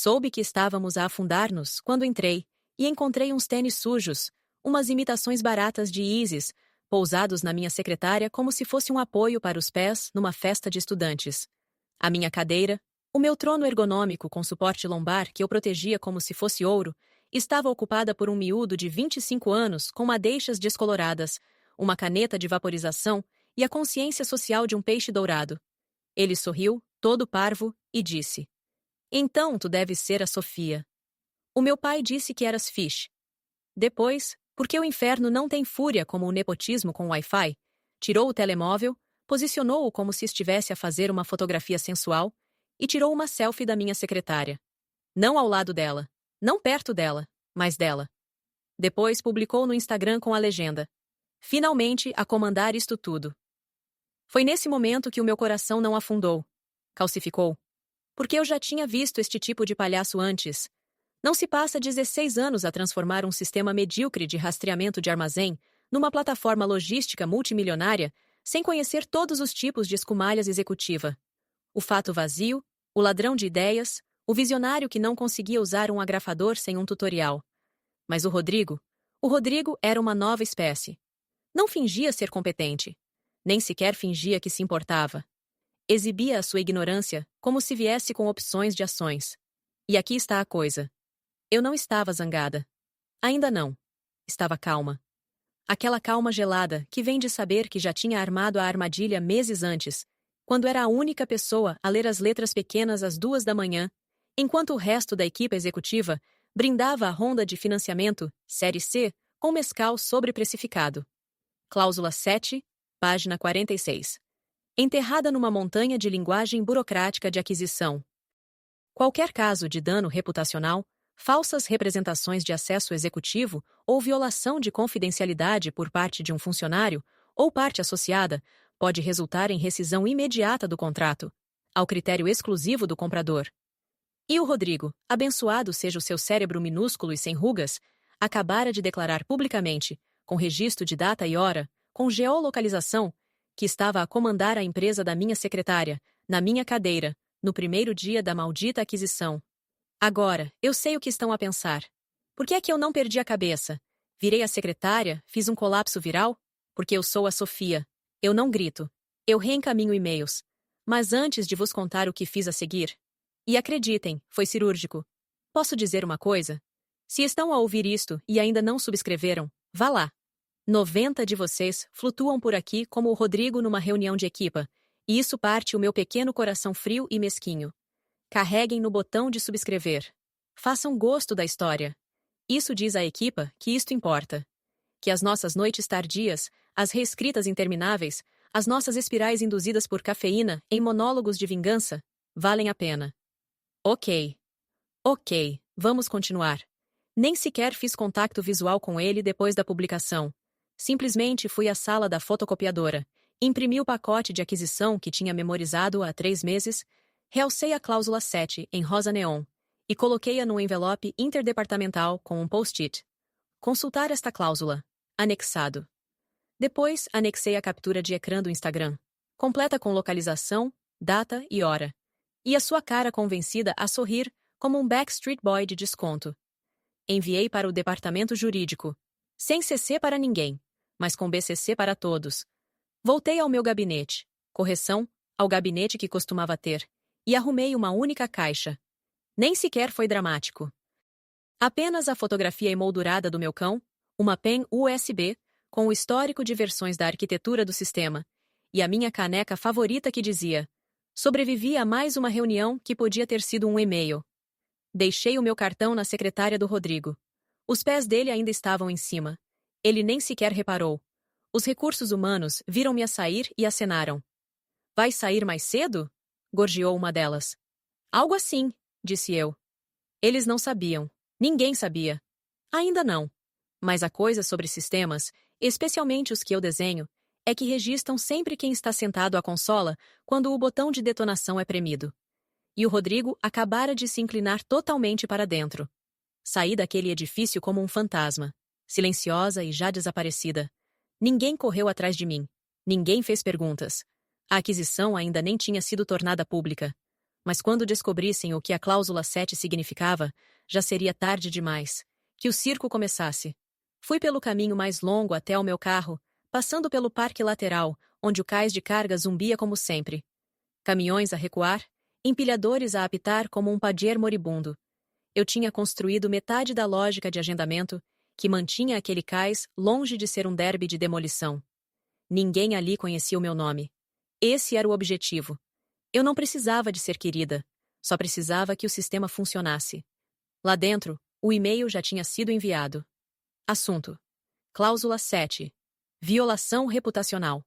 Soube que estávamos a afundar-nos quando entrei e encontrei uns tênis sujos, umas imitações baratas de Isis, pousados na minha secretária como se fosse um apoio para os pés numa festa de estudantes. A minha cadeira, o meu trono ergonômico com suporte lombar que eu protegia como se fosse ouro, estava ocupada por um miúdo de 25 anos com madeixas descoloradas, uma caneta de vaporização e a consciência social de um peixe dourado. Ele sorriu, todo parvo, e disse: "Então tu deves ser a Sofia. O meu pai disse que eras Fish." Depois, porque o inferno não tem fúria como o nepotismo com Wi-Fi, tirou o telemóvel, posicionou-o como se estivesse a fazer uma fotografia sensual e tirou uma selfie da minha secretária. Não ao lado dela, não perto dela, mas dela. Depois publicou no Instagram com a legenda: "Finalmente a comandar isto tudo." Foi nesse momento que o meu coração não afundou, calcificou. Porque eu já tinha visto este tipo de palhaço antes. Não se passa 16 anos a transformar um sistema medíocre de rastreamento de armazém numa plataforma logística multimilionária sem conhecer todos os tipos de escumalhas executiva. O fato vazio, o ladrão de ideias, o visionário que não conseguia usar um agrafador sem um tutorial. Mas o Rodrigo era uma nova espécie. Não fingia ser competente. Nem sequer fingia que se importava. Exibia a sua ignorância como se viesse com opções de ações. E aqui está a coisa. Eu não estava zangada. Ainda não. Estava calma. Aquela calma gelada que vem de saber que já tinha armado a armadilha meses antes, quando era a única pessoa a ler as letras pequenas às 2 da manhã, enquanto o resto da equipe executiva brindava a ronda de financiamento, Série C, com mezcal sobreprecificado. Cláusula 7, página 46. Enterrada numa montanha de linguagem burocrática de aquisição. Qualquer caso de dano reputacional, falsas representações de acesso executivo ou violação de confidencialidade por parte de um funcionário ou parte associada pode resultar em rescisão imediata do contrato, ao critério exclusivo do comprador. E o Rodrigo, abençoado seja o seu cérebro minúsculo e sem rugas, acabara de declarar publicamente, com registro de data e hora, com geolocalização, que estava a comandar a empresa da minha secretária, na minha cadeira, no primeiro dia da maldita aquisição. Agora, eu sei o que estão a pensar. Por que é que eu não perdi a cabeça? Virei a secretária, fiz um colapso viral? Porque eu sou a Sofia. Eu não grito. Eu reencaminho e-mails. Mas antes de vos contar o que fiz a seguir. E acreditem, foi cirúrgico. Posso dizer uma coisa? Se estão a ouvir isto e ainda não subscreveram, vá lá. 90 de vocês flutuam por aqui como o Rodrigo numa reunião de equipa, e isso parte o meu pequeno coração frio e mesquinho. Carreguem no botão de subscrever. Façam gosto da história. Isso diz à equipa que isto importa. Que as nossas noites tardias, as reescritas intermináveis, as nossas espirais induzidas por cafeína em monólogos de vingança, valem a pena. Ok, vamos continuar. Nem sequer fiz contato visual com ele depois da publicação. Simplesmente fui à sala da fotocopiadora, imprimi o pacote de aquisição que tinha memorizado há 3 meses, realcei a cláusula 7 em rosa neon e coloquei-a num envelope interdepartamental com um post-it. Consultar esta cláusula. Anexado. Depois, anexei a captura de ecrã do Instagram, completa com localização, data e hora. E a sua cara convencida a sorrir como um Backstreet Boy de desconto. Enviei para o departamento jurídico, sem CC para ninguém, mas com BCC para todos. Voltei ao meu gabinete, correção, ao gabinete que costumava ter, e arrumei uma única caixa. Nem sequer foi dramático. Apenas a fotografia emoldurada do meu cão, uma pen USB, com o histórico de versões da arquitetura do sistema, e a minha caneca favorita que dizia: "Sobrevivi a mais uma reunião que podia ter sido um e-mail." Deixei o meu cartão na secretária do Rodrigo. Os pés dele ainda estavam em cima. Ele nem sequer reparou. Os recursos humanos viram-me a sair e acenaram. "Vai sair mais cedo?" gorjeou uma delas. "Algo assim", disse eu. Eles não sabiam. Ninguém sabia. Ainda não. Mas a coisa sobre sistemas, especialmente os que eu desenho, é que registram sempre quem está sentado à consola quando o botão de detonação é premido. E o Rodrigo acabara de se inclinar totalmente para dentro. Saí daquele edifício como um fantasma, silenciosa e já desaparecida. Ninguém correu atrás de mim. Ninguém fez perguntas. A aquisição ainda nem tinha sido tornada pública. Mas quando descobrissem o que a cláusula 7 significava, já seria tarde demais. Que o circo começasse. Fui pelo caminho mais longo até ao meu carro, passando pelo parque lateral, onde o cais de carga zumbia como sempre. Caminhões a recuar, empilhadores a apitar como um padier moribundo. Eu tinha construído metade da lógica de agendamento, que mantinha aquele cais longe de ser um derby de demolição. Ninguém ali conhecia o meu nome. Esse era o objetivo. Eu não precisava de ser querida, só precisava que o sistema funcionasse. Lá dentro, o e-mail já tinha sido enviado. Assunto: Cláusula 7. Violação reputacional.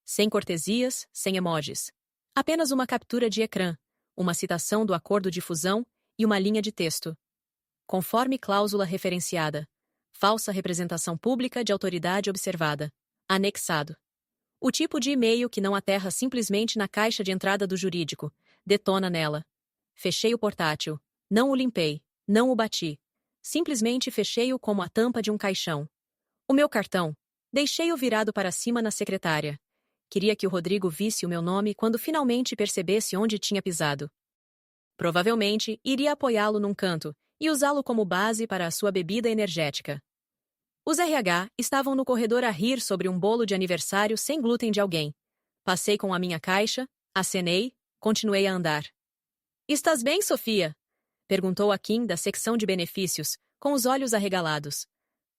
Sem cortesias, sem emojis. Apenas uma captura de ecrã, uma citação do acordo de fusão e uma linha de texto. Conforme cláusula referenciada. Falsa representação pública de autoridade observada. Anexado. O tipo de e-mail que não aterra simplesmente na caixa de entrada do jurídico, detona nela. Fechei o portátil. Não o limpei. Não o bati. Simplesmente fechei-o como a tampa de um caixão. O meu cartão. Deixei-o virado para cima na secretária. Queria que o Rodrigo visse o meu nome quando finalmente percebesse onde tinha pisado. Provavelmente, iria apoiá-lo num canto e usá-lo como base para a sua bebida energética. Os RH estavam no corredor a rir sobre um bolo de aniversário sem glúten de alguém. Passei com a minha caixa, acenei, continuei a andar. "Estás bem, Sofia?" perguntou a Kim da secção de benefícios, com os olhos arregalados.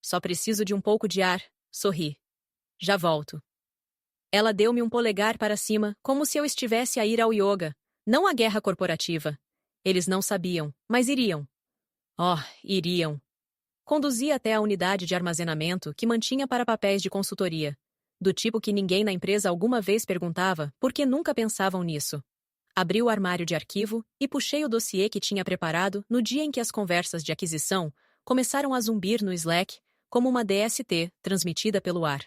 "Só preciso de um pouco de ar", sorri. "Já volto." Ela deu-me um polegar para cima, como se eu estivesse a ir ao yoga, não à guerra corporativa. Eles não sabiam, mas iriam. Oh, iriam. Conduzi até a unidade de armazenamento que mantinha para papéis de consultoria, do tipo que ninguém na empresa alguma vez perguntava porque nunca pensavam nisso. Abri o armário de arquivo e puxei o dossiê que tinha preparado no dia em que as conversas de aquisição começaram a zumbir no Slack como uma DST transmitida pelo ar.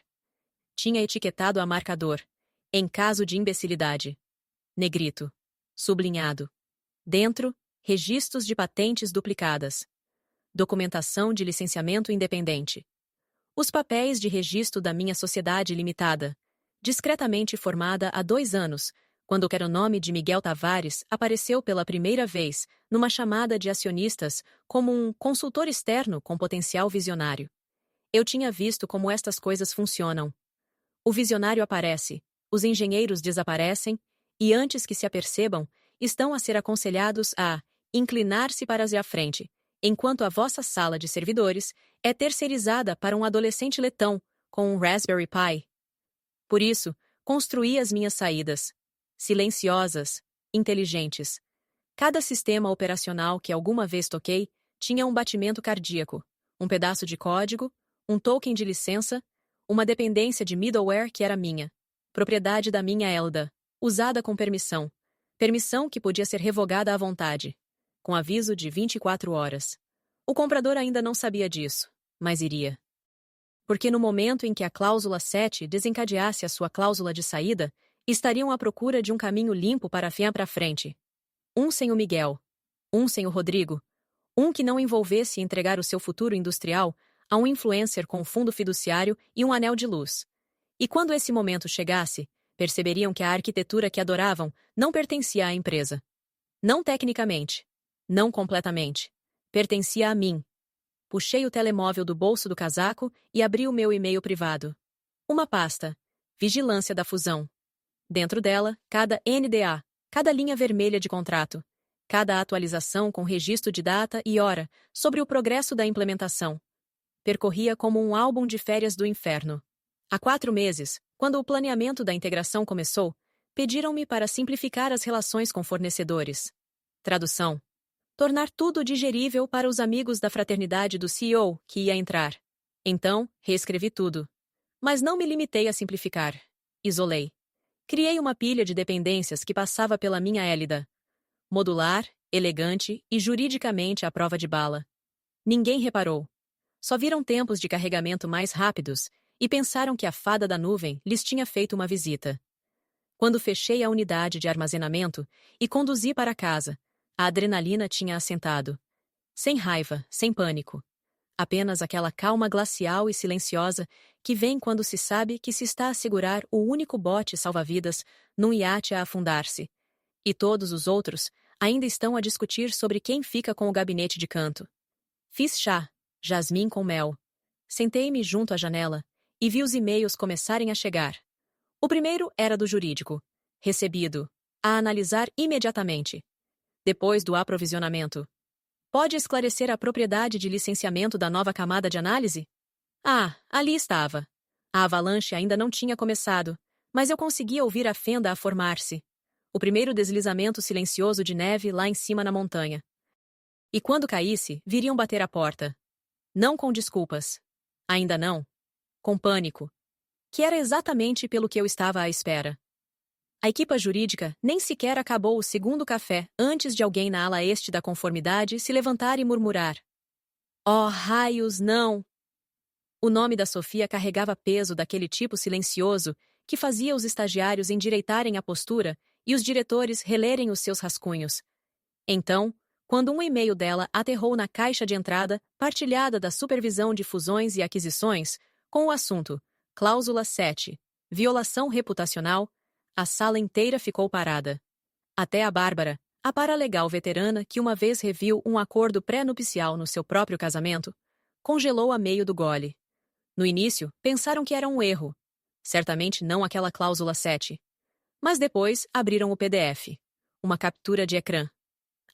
Tinha etiquetado a marcador, em caso de imbecilidade. Negrito. Sublinhado. Dentro, registros de patentes duplicadas. Documentação de licenciamento independente. Os papéis de registro da minha sociedade limitada, discretamente formada há 2 anos, quando o nome de Miguel Tavares apareceu pela primeira vez numa chamada de acionistas como um consultor externo com potencial visionário. Eu tinha visto como estas coisas funcionam. O visionário aparece, os engenheiros desaparecem, e antes que se apercebam, estão a ser aconselhados a inclinar-se para a frente, enquanto a vossa sala de servidores é terceirizada para um adolescente letão com um Raspberry Pi. Por isso, construí as minhas saídas. Silenciosas, inteligentes. Cada sistema operacional que alguma vez toquei tinha um batimento cardíaco, um pedaço de código, um token de licença, uma dependência de middleware que era minha, propriedade da minha Elda, usada com permissão. Permissão que podia ser revogada à vontade, com aviso de 24 horas. O comprador ainda não sabia disso, mas iria. Porque no momento em que a cláusula 7 desencadeasse a sua cláusula de saída, estariam à procura de um caminho limpo para afiar para frente. Um sem o Miguel, um sem o Rodrigo, um que não envolvesse entregar o seu futuro industrial a um influencer com um fundo fiduciário e um anel de luz. E quando esse momento chegasse, perceberiam que a arquitetura que adoravam não pertencia à empresa. Não tecnicamente. Não completamente. Pertencia a mim. Puxei o telemóvel do bolso do casaco e abri o meu e-mail privado. Uma pasta. Vigilância da fusão. Dentro dela, cada NDA, cada linha vermelha de contrato, cada atualização com registro de data e hora sobre o progresso da implementação. Percorria como um álbum de férias do inferno. Há 4 meses, quando o planeamento da integração começou, pediram-me para simplificar as relações com fornecedores. Tradução. Tornar tudo digerível para os amigos da fraternidade do CEO que ia entrar. Então, reescrevi tudo. Mas não me limitei a simplificar. Isolei. Criei uma pilha de dependências que passava pela minha Élida. Modular, elegante e juridicamente à prova de bala. Ninguém reparou. Só viram tempos de carregamento mais rápidos e pensaram que a fada da nuvem lhes tinha feito uma visita. Quando fechei a unidade de armazenamento e conduzi para casa, a adrenalina tinha assentado. Sem raiva, sem pânico. Apenas aquela calma glacial e silenciosa que vem quando se sabe que se está a segurar o único bote salva-vidas num iate a afundar-se. E todos os outros ainda estão a discutir sobre quem fica com o gabinete de canto. Fiz chá, jasmim com mel. Sentei-me junto à janela e vi os e-mails começarem a chegar. O primeiro era do jurídico. Recebido. A analisar imediatamente. Depois do aprovisionamento. Pode esclarecer a propriedade de licenciamento da nova camada de análise? Ah, ali estava. A avalanche ainda não tinha começado, mas eu conseguia ouvir a fenda a formar-se. O primeiro deslizamento silencioso de neve lá em cima na montanha. E quando caísse, viriam bater a porta. Não com desculpas. Ainda não. Com pânico. Que era exatamente pelo que eu estava à espera. A equipa jurídica nem sequer acabou o segundo café antes de alguém na ala este da conformidade se levantar e murmurar. Oh, raios, não! O nome da Sofia carregava peso daquele tipo silencioso que fazia os estagiários endireitarem a postura e os diretores relerem os seus rascunhos. Então, quando um e-mail dela aterrou na caixa de entrada partilhada da Supervisão de Fusões e Aquisições, com o assunto Cláusula 7, Violação reputacional, a sala inteira ficou parada. Até a Bárbara, a paralegal veterana que uma vez reviu um acordo pré-nupcial no seu próprio casamento, congelou a meio do gole. No início, pensaram que era um erro. Certamente não aquela cláusula 7. Mas depois abriram o PDF. Uma captura de ecrã.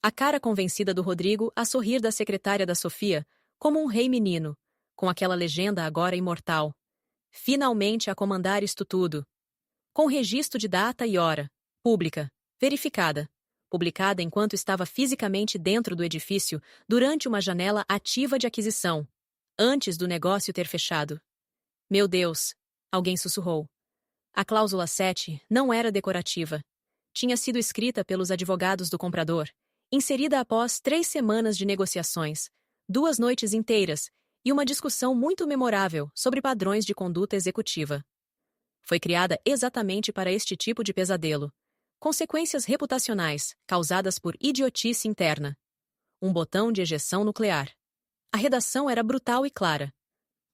A cara convencida do Rodrigo a sorrir da secretária da Sofia, como um rei menino, com aquela legenda agora imortal. Finalmente a comandar isto tudo. Com registro de data e hora. Pública. Verificada. Publicada enquanto estava fisicamente dentro do edifício, durante uma janela ativa de aquisição. Antes do negócio ter fechado. Meu Deus! Alguém sussurrou. A cláusula 7 não era decorativa. Tinha sido escrita pelos advogados do comprador, inserida após 3 semanas de negociações, 2 noites inteiras e uma discussão muito memorável sobre padrões de conduta executiva. Foi criada exatamente para este tipo de pesadelo. Consequências reputacionais, causadas por idiotice interna. Um botão de ejeção nuclear. A redação era brutal e clara.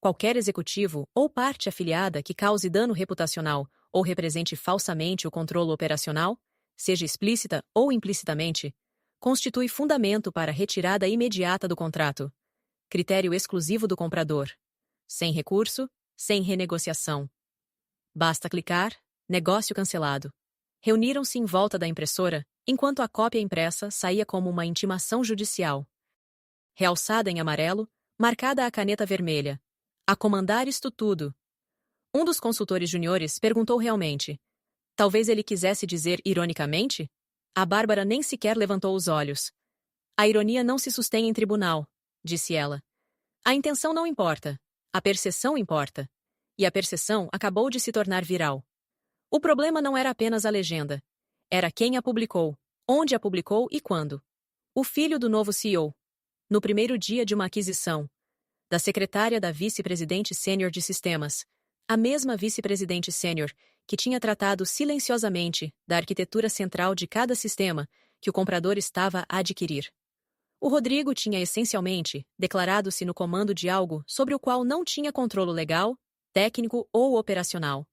Qualquer executivo ou parte afiliada que cause dano reputacional ou represente falsamente o controle operacional, seja explícita ou implicitamente, constitui fundamento para retirada imediata do contrato. Critério exclusivo do comprador. Sem recurso, sem renegociação. Basta clicar, negócio cancelado. Reuniram-se em volta da impressora, enquanto a cópia impressa saía como uma intimação judicial. Realçada em amarelo, marcada a caneta vermelha. A comandar isto tudo. Um dos consultores juniores perguntou realmente. Talvez ele quisesse dizer ironicamente? A Bárbara nem sequer levantou os olhos. A ironia não se sustém em tribunal, disse ela. A intenção não importa. A percepção importa. E a percepção acabou de se tornar viral. O problema não era apenas a legenda. Era quem a publicou, onde a publicou e quando. O filho do novo CEO. No primeiro dia de uma aquisição. Da secretária da vice-presidente sênior de sistemas. A mesma vice-presidente sênior que tinha tratado silenciosamente da arquitetura central de cada sistema que o comprador estava a adquirir. O Rodrigo tinha essencialmente declarado-se no comando de algo sobre o qual não tinha controle legal, técnico ou operacional.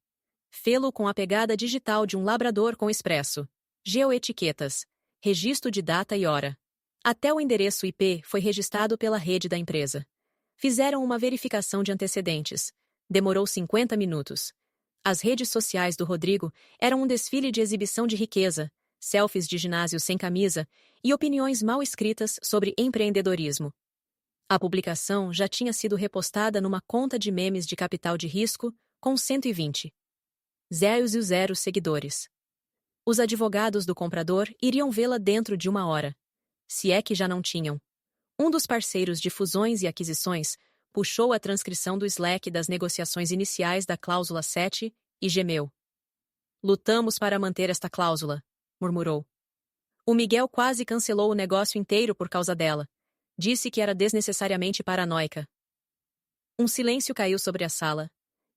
Fê-lo com a pegada digital de um labrador com expresso. Geoetiquetas. Registro de data e hora. Até o endereço IP foi registrado pela rede da empresa. Fizeram uma verificação de antecedentes. Demorou 50 minutos. As redes sociais do Rodrigo eram um desfile de exibição de riqueza, selfies de ginásio sem camisa e opiniões mal escritas sobre empreendedorismo. A publicação já tinha sido repostada numa conta de memes de capital de risco com 120. 0 seguidores. Os advogados do comprador iriam vê-la dentro de 1 hora. Se é que já não tinham. Um dos parceiros de fusões e aquisições puxou a transcrição do Slack das negociações iniciais da cláusula 7 e gemeu. Lutamos para manter esta cláusula, murmurou. O Miguel quase cancelou o negócio inteiro por causa dela. Disse que era desnecessariamente paranoica. Um silêncio caiu sobre a sala.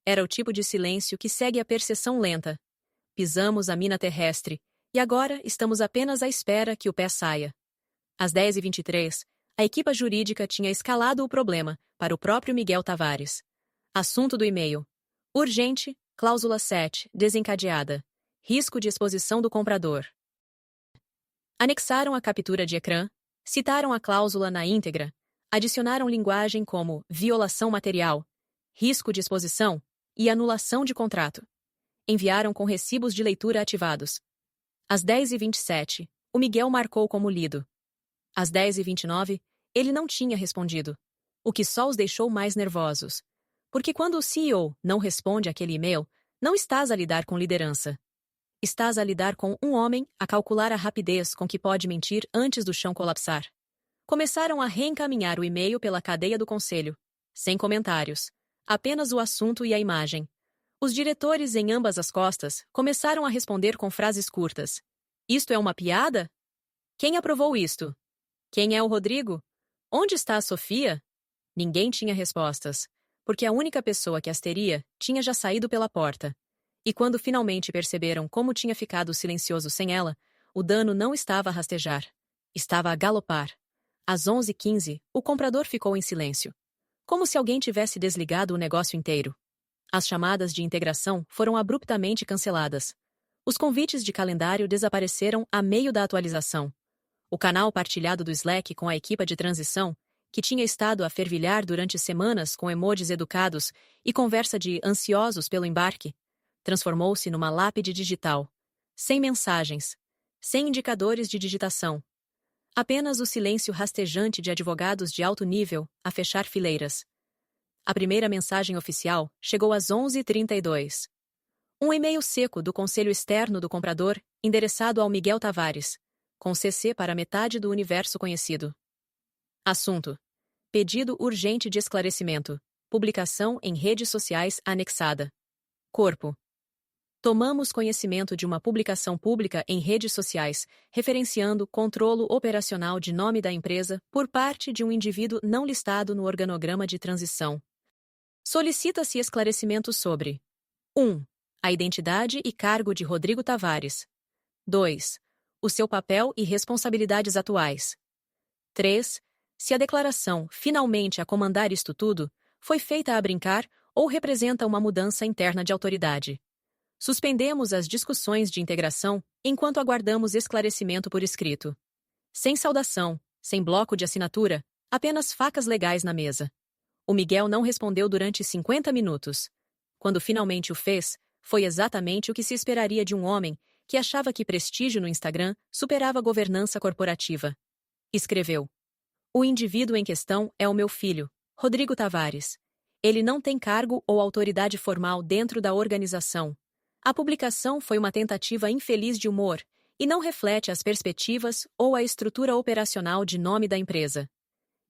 Era o tipo de silêncio que segue a percepção lenta. Pisamos a mina terrestre, e agora estamos apenas à espera que o pé saia. Às 10h23, a equipa jurídica tinha escalado o problema para o próprio Miguel Tavares. Assunto do e-mail. Urgente, cláusula 7, desencadeada. Risco de exposição do comprador. Anexaram a captura de ecrã, citaram a cláusula na íntegra, adicionaram linguagem como violação material, risco de exposição e anulação de contrato. Enviaram com recibos de leitura ativados. Às 10h27, o Miguel marcou como lido. Às 10h29, ele não tinha respondido, o que só os deixou mais nervosos. Porque quando o CEO não responde aquele e-mail, não estás a lidar com liderança. Estás a lidar com um homem a calcular a rapidez com que pode mentir antes do chão colapsar. Começaram a reencaminhar o e-mail pela cadeia do conselho, sem comentários, apenas o assunto e a imagem. Os diretores em ambas as costas começaram a responder com frases curtas. Isto é uma piada? Quem aprovou isto? Quem é o Rodrigo? Onde está a Sofia? Ninguém tinha respostas, porque a única pessoa que as teria tinha já saído pela porta. E quando finalmente perceberam como tinha ficado silencioso sem ela, o dano não estava a rastejar. Estava a galopar. Às 11h15, o comprador ficou em silêncio. Como se alguém tivesse desligado o negócio inteiro. As chamadas de integração foram abruptamente canceladas. Os convites de calendário desapareceram a meio da atualização. O canal partilhado do Slack com a equipa de transição, que tinha estado a fervilhar durante semanas com emojis educados e conversa de ansiosos pelo embarque, transformou-se numa lápide digital, sem mensagens, sem indicadores de digitação. Apenas o silêncio rastejante de advogados de alto nível a fechar fileiras. A primeira mensagem oficial chegou às 11h32. Um e-mail seco do conselho externo do comprador, endereçado ao Miguel Tavares, com CC para metade do universo conhecido. Assunto: pedido urgente de esclarecimento. Publicação em redes sociais anexada. Corpo: tomamos conhecimento de uma publicação pública em redes sociais, referenciando controlo operacional de nome da empresa por parte de um indivíduo não listado no organograma de transição. Solicita-se esclarecimento sobre 1. A identidade e cargo de Rodrigo Tavares. 2. O seu papel e responsabilidades atuais. 3. Se a declaração, finalmente a comandar isto tudo, foi feita a brincar ou representa uma mudança interna de autoridade. Suspendemos as discussões de integração enquanto aguardamos esclarecimento por escrito. Sem saudação, sem bloco de assinatura, apenas facas legais na mesa. O Miguel não respondeu durante 50 minutos. Quando finalmente o fez, foi exatamente o que se esperaria de um homem que achava que prestígio no Instagram superava governança corporativa. Escreveu: o indivíduo em questão é o meu filho, Rodrigo Tavares. Ele não tem cargo ou autoridade formal dentro da organização. A publicação foi uma tentativa infeliz de humor e não reflete as perspectivas ou a estrutura operacional de nome da empresa.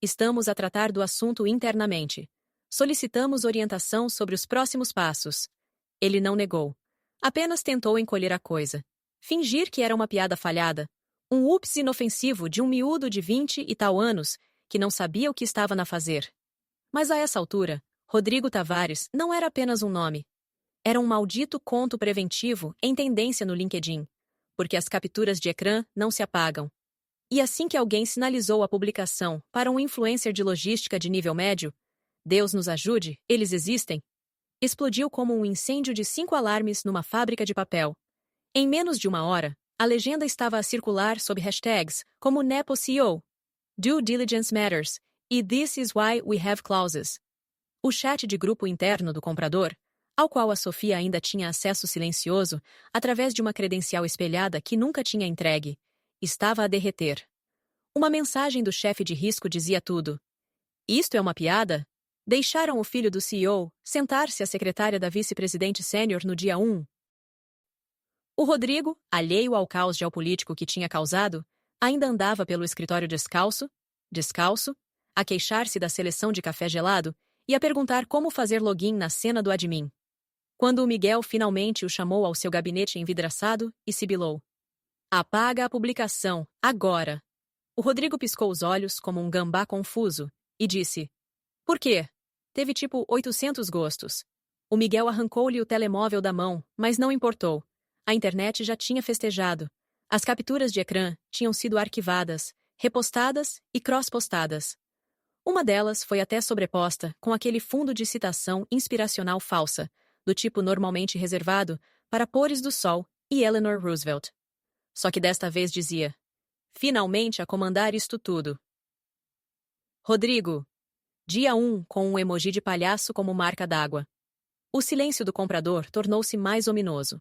Estamos a tratar do assunto internamente. Solicitamos orientação sobre os próximos passos. Ele não negou. Apenas tentou encolher a coisa. Fingir que era uma piada falhada. Um ups inofensivo de um miúdo de 20 e tal anos que não sabia o que estava a fazer. Mas a essa altura, Rodrigo Tavares não era apenas um nome. Era um maldito conto preventivo em tendência no LinkedIn, porque as capturas de ecrã não se apagam. E assim que alguém sinalizou a publicação para um influencer de logística de nível médio, Deus nos ajude, eles existem, explodiu como um incêndio de 5 alarmes numa fábrica de papel. Em menos de uma hora, a legenda estava a circular sob hashtags como NepoCEO, Due Diligence Matters e This is why we have clauses. O chat de grupo interno do comprador, ao qual a Sofia ainda tinha acesso silencioso através de uma credencial espelhada que nunca tinha entregue, estava a derreter. Uma mensagem do chefe de risco dizia tudo. Isto é uma piada? Deixaram o filho do CEO sentar-se à secretária da vice-presidente sênior no dia 1. O Rodrigo, alheio ao caos geopolítico que tinha causado, ainda andava pelo escritório descalço, a queixar-se da seleção de café gelado e a perguntar como fazer login na cena do admin. Quando o Miguel finalmente o chamou ao seu gabinete envidraçado e sibilou: apaga a publicação, agora! O Rodrigo piscou os olhos como um gambá confuso e disse: por quê? Teve tipo 800 gostos. O Miguel arrancou-lhe o telemóvel da mão, mas não importou. A internet já tinha festejado. As capturas de ecrã tinham sido arquivadas, repostadas e cross-postadas. Uma delas foi até sobreposta com aquele fundo de citação inspiracional falsa, do tipo normalmente reservado para Pores do Sol e Eleanor Roosevelt. Só que desta vez dizia: finalmente a comandar isto tudo. Rodrigo. Dia 1, com um emoji de palhaço como marca d'água. O silêncio do comprador tornou-se mais ominoso.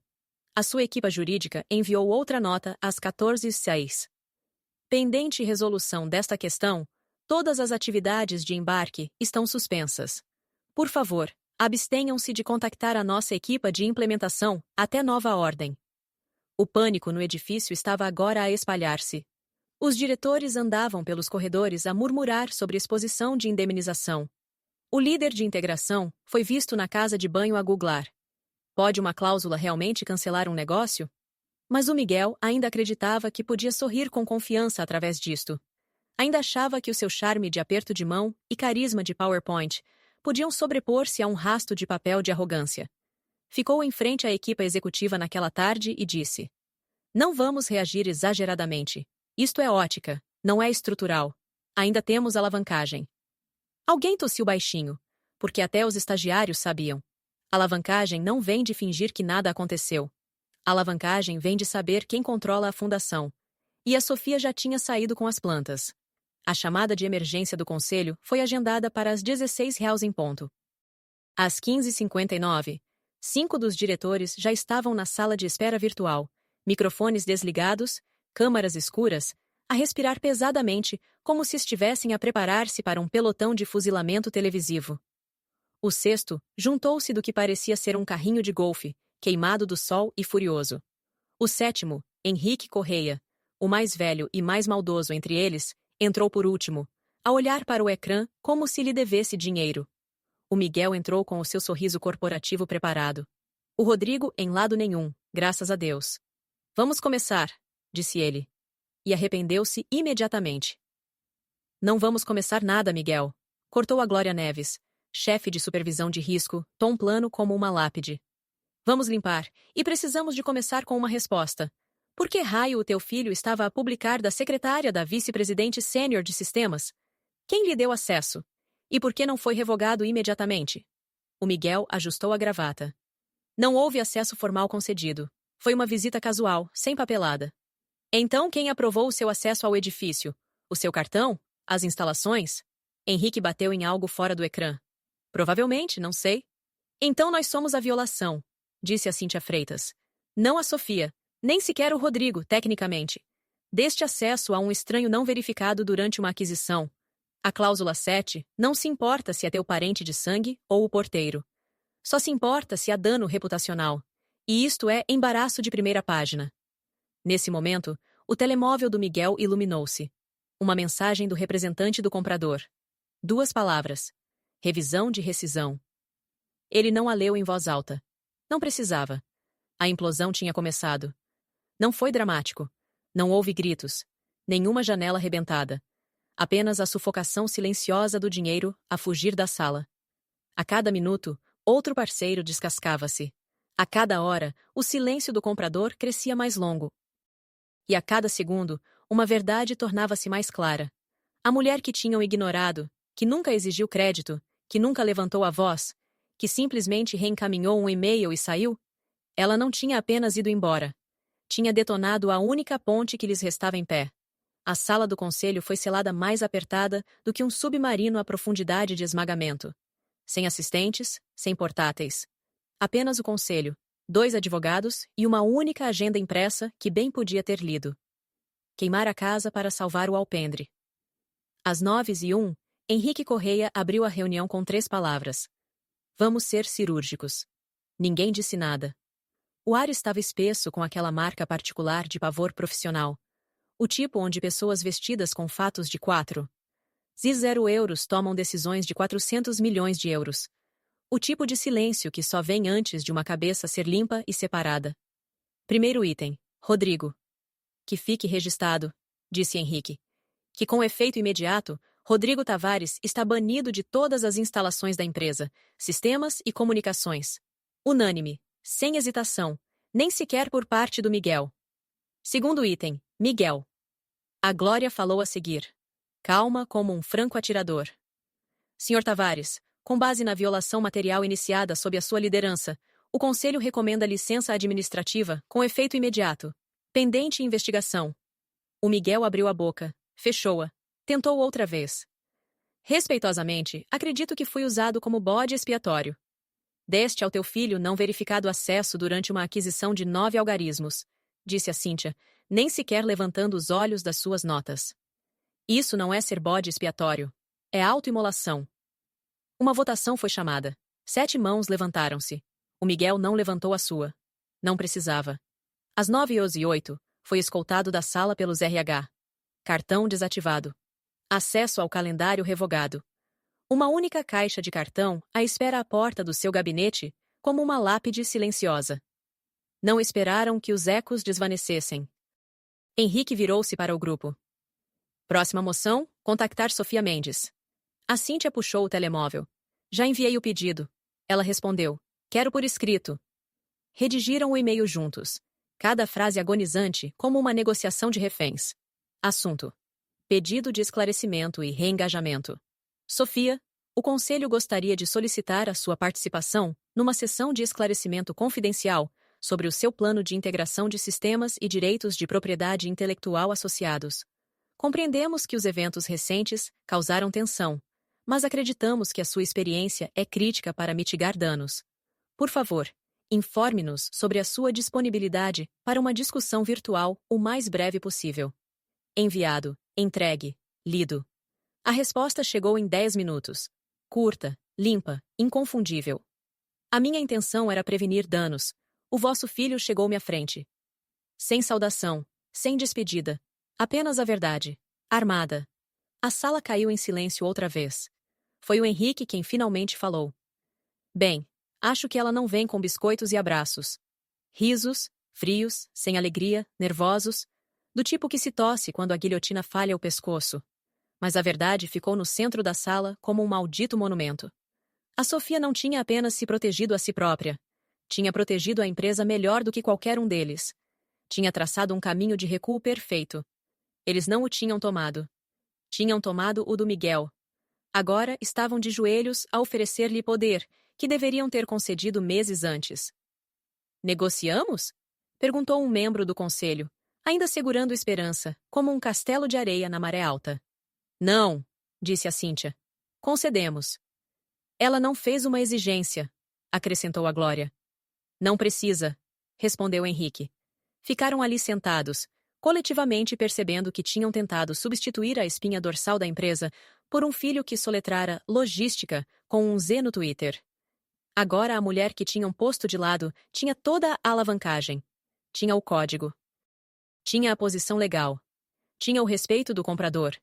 A sua equipa jurídica enviou outra nota às 14h06. Pendente resolução desta questão, todas as atividades de embarque estão suspensas. Por favor, abstenham-se de contactar a nossa equipa de implementação até nova ordem. O pânico no edifício estava agora a espalhar-se. Os diretores andavam pelos corredores a murmurar sobre exposição de indemnização. O líder de integração foi visto na casa de banho a googlar. Pode uma cláusula realmente cancelar um negócio? Mas o Miguel ainda acreditava que podia sorrir com confiança através disto. Ainda achava que o seu charme de aperto de mão e carisma de PowerPoint podiam sobrepor-se a um rasto de papel de arrogância. Ficou em frente à equipa executiva naquela tarde e disse: Não vamos reagir exageradamente. Isto é ótica, não é estrutural. Ainda temos alavancagem. Alguém tossiu baixinho, porque até os estagiários sabiam. Alavancagem não vem de fingir que nada aconteceu. Alavancagem vem de saber quem controla a fundação. E a Sofia já tinha saído com as plantas. A chamada de emergência do conselho foi agendada para as 16h em ponto. Às 15h59, 5 dos diretores já estavam na sala de espera virtual, microfones desligados, câmaras escuras, a respirar pesadamente como se estivessem a preparar-se para um pelotão de fuzilamento televisivo. O sexto juntou-se do que parecia ser um carrinho de golfe, queimado do sol e furioso. O sétimo, Henrique Correia, o mais velho e mais maldoso entre eles, entrou por último, a olhar para o ecrã como se lhe devesse dinheiro. O Miguel entrou com o seu sorriso corporativo preparado. O Rodrigo em lado nenhum, graças a Deus. Vamos começar, disse ele. E arrependeu-se imediatamente. Não vamos começar nada, Miguel, cortou a Glória Neves, chefe de supervisão de risco, tom plano como uma lápide. Vamos limpar, e precisamos de começar com uma resposta. Por que raio o teu filho estava a publicar da secretária da vice-presidente sênior de sistemas? Quem lhe deu acesso? E por que não foi revogado imediatamente? O Miguel ajustou a gravata. Não houve acesso formal concedido. Foi uma visita casual, sem papelada. Então quem aprovou o seu acesso ao edifício? O seu cartão? As instalações? Henrique bateu em algo fora do ecrã. Provavelmente, não sei. Então nós somos a violação, disse a Cíntia Freitas. Não a Sofia, nem sequer o Rodrigo, tecnicamente. Deste acesso a um estranho não verificado durante uma aquisição. A cláusula 7 não se importa se é teu parente de sangue ou o porteiro. Só se importa se há dano reputacional. E isto é embaraço de primeira página. Nesse momento, o telemóvel do Miguel iluminou-se. Uma mensagem do representante do comprador. 2 palavras. Revisão de rescisão. Ele não a leu em voz alta. Não precisava. A implosão tinha começado. Não foi dramático. Não houve gritos. Nenhuma janela arrebentada. Apenas a sufocação silenciosa do dinheiro a fugir da sala. A cada minuto, outro parceiro descascava-se. A cada hora, o silêncio do comprador crescia mais longo. E a cada segundo, uma verdade tornava-se mais clara. A mulher que tinham ignorado, que nunca exigiu crédito, que nunca levantou a voz, que simplesmente reencaminhou um e-mail e saiu, ela não tinha apenas ido embora. Tinha detonado a única ponte que lhes restava em pé. A sala do conselho foi selada mais apertada do que um submarino à profundidade de esmagamento. Sem assistentes, sem portáteis. Apenas o conselho, 2 advogados e uma única agenda impressa que bem podia ter lido. Queimar a casa para salvar o alpendre. Às 9h01, Henrique Correia abriu a reunião com 3 palavras. Vamos ser cirúrgicos. Ninguém disse nada. O ar estava espesso com aquela marca particular de pavor profissional. O tipo onde pessoas vestidas com fatos de 0 euros tomam decisões de 400 milhões de euros. O tipo de silêncio que só vem antes de uma cabeça ser limpa e separada. Primeiro item, Rodrigo. Que fique registrado, disse Henrique. Que com efeito imediato, Rodrigo Tavares está banido de todas as instalações da empresa, sistemas e comunicações. Unânime, sem hesitação, nem sequer por parte do Miguel. Segundo item, Miguel. A Glória falou a seguir. Calma como um franco atirador. Senhor Tavares, com base na violação material iniciada sob a sua liderança, o Conselho recomenda licença administrativa com efeito imediato. Pendente investigação. O Miguel abriu a boca, fechou-a, tentou outra vez. Respeitosamente, acredito que fui usado como bode expiatório. Deste ao teu filho não verificado acesso durante uma aquisição de 9 algarismos, disse a Cíntia, nem sequer levantando os olhos das suas notas. Isso não é ser bode expiatório. É autoimolação. Uma votação foi chamada. 7 mãos levantaram-se. O Miguel não levantou a sua. Não precisava. Às 9h08, foi escoltado da sala pelos RH. Cartão desativado. Acesso ao calendário revogado. Uma única caixa de cartão à espera à porta do seu gabinete, como uma lápide silenciosa. Não esperaram que os ecos desvanecessem. Henrique virou-se para o grupo. Próxima moção, contactar Sofia Mendes. A Cíntia puxou o telemóvel. Já enviei o pedido. Ela respondeu. Quero por escrito. Redigiram o e-mail juntos. Cada frase agonizante como uma negociação de reféns. Assunto. Pedido de esclarecimento e reengajamento. Sofia, o Conselho gostaria de solicitar a sua participação numa sessão de esclarecimento confidencial sobre o seu plano de integração de sistemas e direitos de propriedade intelectual associados. Compreendemos que os eventos recentes causaram tensão, mas acreditamos que a sua experiência é crítica para mitigar danos. Por favor, informe-nos sobre a sua disponibilidade para uma discussão virtual o mais breve possível. Enviado, entregue, lido. A resposta chegou em 10 minutos. Curta, limpa, inconfundível. A minha intenção era prevenir danos. O vosso filho chegou-me à frente. Sem saudação, sem despedida. Apenas a verdade. Armada. A sala caiu em silêncio outra vez. Foi o Henrique quem finalmente falou. Bem, acho que ela não vem com biscoitos e abraços. Risos, frios, sem alegria, nervosos, do tipo que se tosse quando a guilhotina falha o pescoço. Mas a verdade ficou no centro da sala como um maldito monumento. A Sofia não tinha apenas se protegido a si própria. Tinha protegido a empresa melhor do que qualquer um deles. Tinha traçado um caminho de recuo perfeito. Eles não o tinham tomado. Tinham tomado o do Miguel. Agora estavam de joelhos a oferecer-lhe poder, que deveriam ter concedido meses antes. Negociamos? Perguntou um membro do conselho, ainda segurando esperança, como um castelo de areia na maré alta. Não, disse a Cíntia. Concedemos. Ela não fez uma exigência, acrescentou a Glória. Não precisa, respondeu Henrique. Ficaram ali sentados, coletivamente percebendo que tinham tentado substituir a espinha dorsal da empresa por um filho que soletrara logística com um Z no Twitter. Agora a mulher que tinham posto de lado tinha toda a alavancagem. Tinha o código. Tinha a posição legal. Tinha o respeito do comprador.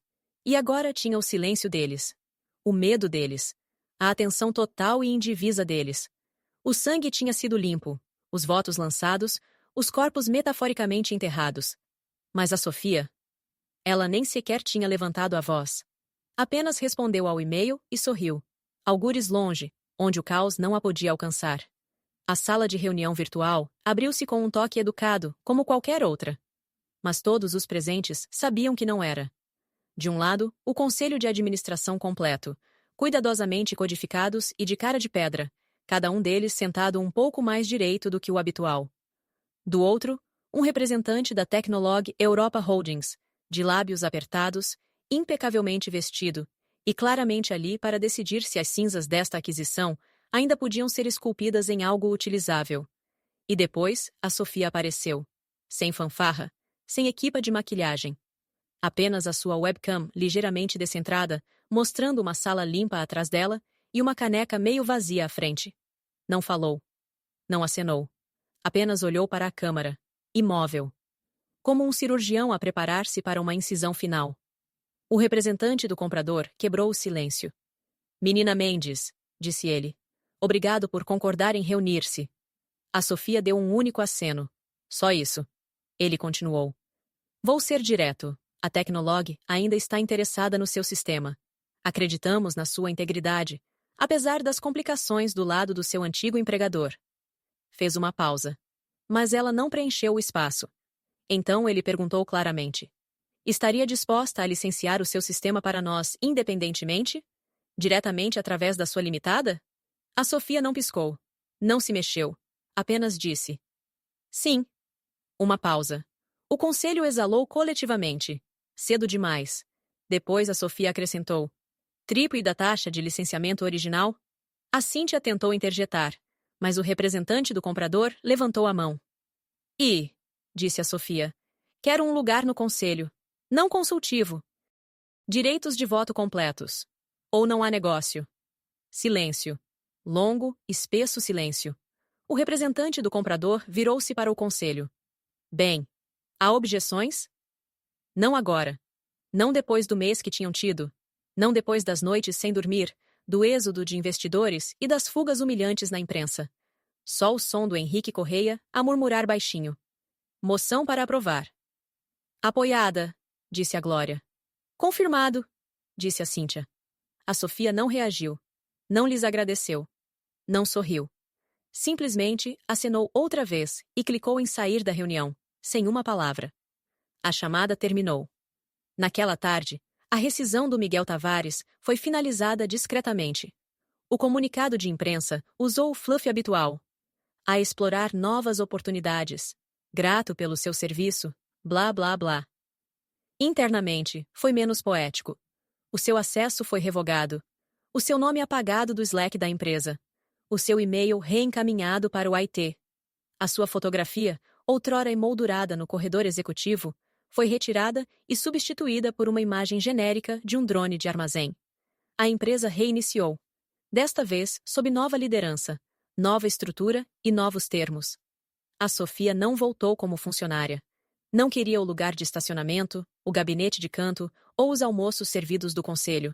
E agora tinha o silêncio deles. O medo deles. A atenção total e indivisa deles. O sangue tinha sido limpo, os votos lançados, os corpos metaforicamente enterrados. Mas a Sofia? Ela nem sequer tinha levantado a voz. Apenas respondeu ao e-mail e sorriu. Algures longe, onde o caos não a podia alcançar. A sala de reunião virtual abriu-se com um toque educado, como qualquer outra. Mas todos os presentes sabiam que não era. De um lado, o conselho de administração completo, cuidadosamente codificados e de cara de pedra, cada um deles sentado um pouco mais direito do que o habitual. Do outro, um representante da Tecnolog Europa Holdings, de lábios apertados, impecavelmente vestido, e claramente ali para decidir se as cinzas desta aquisição ainda podiam ser esculpidas em algo utilizável. E depois, a Sofia apareceu. Sem fanfarra, sem equipa de maquilhagem. Apenas a sua webcam ligeiramente descentrada, mostrando uma sala limpa atrás dela e uma caneca meio vazia à frente. Não falou. Não acenou. Apenas olhou para a câmara, imóvel. Como um cirurgião a preparar-se para uma incisão final. O representante do comprador quebrou o silêncio. Menina Mendes, disse ele. Obrigado por concordar em reunir-se. A Sofia deu um único aceno. Só isso. Ele continuou. Vou ser direto. A Tecnolog ainda está interessada no seu sistema. Acreditamos na sua integridade, apesar das complicações do lado do seu antigo empregador. Fez uma pausa. Mas ela não preencheu o espaço. Então ele perguntou claramente. Estaria disposta a licenciar o seu sistema para nós independentemente? Diretamente através da sua limitada? A Sofia não piscou. Não se mexeu. Apenas disse. Sim. Uma pausa. O conselho exalou coletivamente. Cedo demais. Depois a Sofia acrescentou. Triplo da taxa de licenciamento original? A Cíntia tentou interjetar, mas o representante do comprador levantou a mão. Disse a Sofia, quero um lugar no conselho. Não consultivo. Direitos de voto completos. Ou não há negócio. Silêncio. Longo, espesso silêncio. O representante do comprador virou-se para o conselho. Bem, há objeções? Não agora. Não depois do mês que tinham tido. Não depois das noites sem dormir, do êxodo de investidores e das fugas humilhantes na imprensa. Só o som do Henrique Correia a murmurar baixinho. Moção para aprovar. Apoiada, disse a Glória. Confirmado, disse a Cíntia. A Sofia não reagiu. Não lhes agradeceu. Não sorriu. Simplesmente acenou outra vez e clicou em sair da reunião, sem uma palavra. A chamada terminou. Naquela tarde, a rescisão do Miguel Tavares foi finalizada discretamente. O comunicado de imprensa usou o fluff habitual. A explorar novas oportunidades. Grato pelo seu serviço, blá blá blá. Internamente, foi menos poético. O seu acesso foi revogado. O seu nome apagado do Slack da empresa. O seu e-mail reencaminhado para o IT. A sua fotografia, outrora emoldurada no corredor executivo, foi retirada e substituída por uma imagem genérica de um drone de armazém. A empresa reiniciou. Desta vez, sob nova liderança, nova estrutura e novos termos. A Sofia não voltou como funcionária. Não queria o lugar de estacionamento, o gabinete de canto ou os almoços servidos do conselho.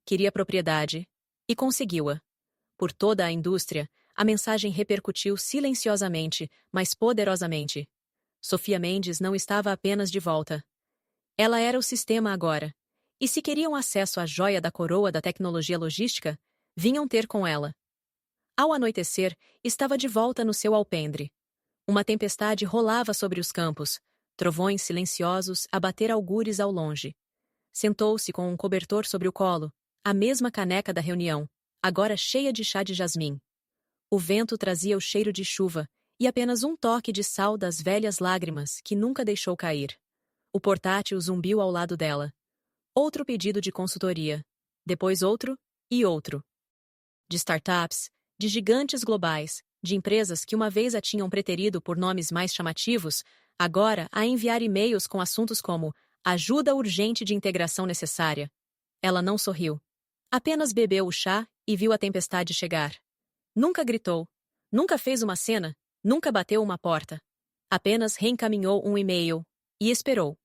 Queria propriedade. E conseguiu-a. Por toda a indústria, a mensagem repercutiu silenciosamente, mas poderosamente. Sofia Mendes não estava apenas de volta. Ela era o sistema agora. E se queriam acesso à joia da coroa da tecnologia logística, vinham ter com ela. Ao anoitecer, estava de volta no seu alpendre. Uma tempestade rolava sobre os campos, trovões silenciosos a bater algures ao longe. Sentou-se com um cobertor sobre o colo, a mesma caneca da reunião, agora cheia de chá de jasmim. O vento trazia o cheiro de chuva e apenas um toque de sal das velhas lágrimas que nunca deixou cair. O portátil zumbiu ao lado dela. Outro pedido de consultoria. Depois outro e outro. De startups, de gigantes globais, de empresas que uma vez a tinham preterido por nomes mais chamativos, agora a enviar e-mails com assuntos como ajuda urgente de integração necessária. Ela não sorriu. Apenas bebeu o chá e viu a tempestade chegar. Nunca gritou. Nunca fez uma cena. Nunca bateu uma porta. Apenas reencaminhou um e-mail. E esperou.